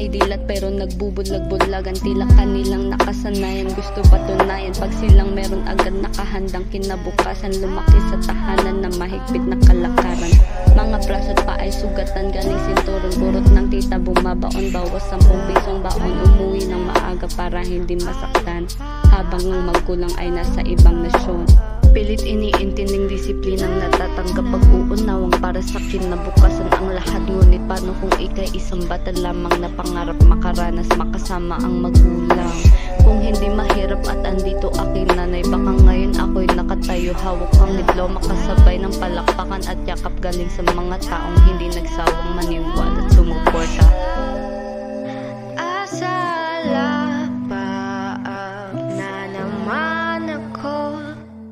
kay dilat pero nagbubulag-bulagan. Tila kanilang nakasanayan, gusto patunayan. Pag silang meron agad nakahandang kinabukasan, lumaki sa tahanan na mahigpit na kalakaran. Mga braso at pa ay sugatan, galing sinturong burot ng tita bumabaon. Bawas 10 pisong baon, umuwi ng maaga para hindi masaktan, habang ang magkulang ay nasa ibang nasyon. Pilit iniintinding disiplinang natatanggap pag-uunawang para sa kinabukasan ang lahat. Ngunit paano kung ika'y isang bata lamang na pangarap makaranas makasama ang magulang? Kung hindi mahirap at andito aking nanay, baka ngayon ako'y nakatayo hawak ang diploma kasabay ng palakpakan at yakap galing sa mga taong hindi nagsawang maniwala at sumuporta.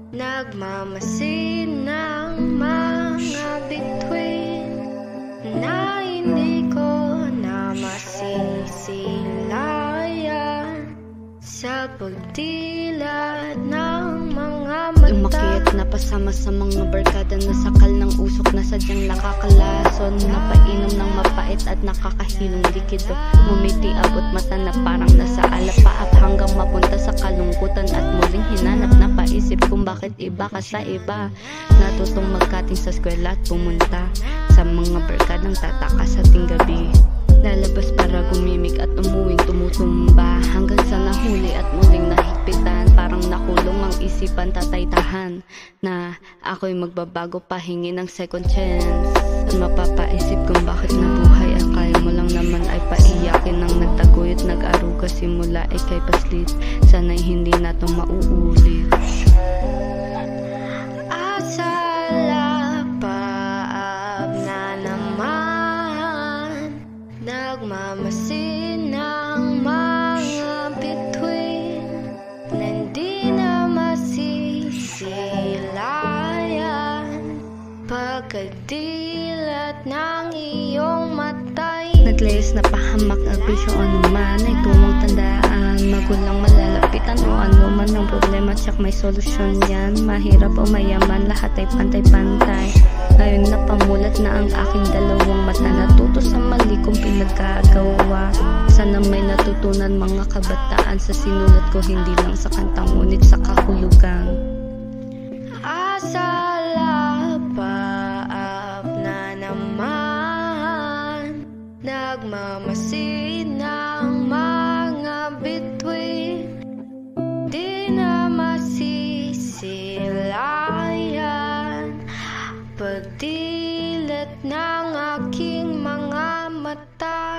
Nagmamasid ng mga bituin na hindi ko na masisilayan sa pagdilat ng mga mata. Umakyat na pasama sa mga barkada na sakal ng usok na sadyang nakakalason. Napainom ng mapait at nakakahilong likido. Ngumiti abot mata na parang nasa alapaap hanggang mapunta sa kalungkutan at muling hinanap na paisip kung bakit iba ka sa iba. Natutong magkating sa eskwela at pumunta sa mga barkadang tataka sa ating gabi. Lalabas para gumimik at umuwing tumutumba hanggang sa nahuli at muling nahigpitan. Parang nakulong ang isipan, tataytahan na ako'y magbabago, pahingi ng second chance. Mapapaisip kung bakit nabuhay ang kaya mo lang naman ay paiyakin ng nagtaguyod, nag-aruga simula ay kay paslit. Sana'y hindi na to mauulit. Nagmamasid ng mga bituin na hindi na masisilayan pagkadilat ng iyong matay. Naglayas na pahamak ang bisyo anuman ay tumong tandaan. Magulang malalapitan o ano man ang problema, tsak may solusyon yan. Mahirap o mayaman, lahat ay pantay-pantay. Ngayon napamulat na ang aking dalawang mata, natuto sa mali kong pinagkagawa. Sana may natutunan mga kabataan sa sinulat ko, hindi lang sa kantang ngunit sa kahulugan. Asalapaap na naman, nagmamasid ng mga bituin, di na masisilayan pagdilat ng aking mga mata.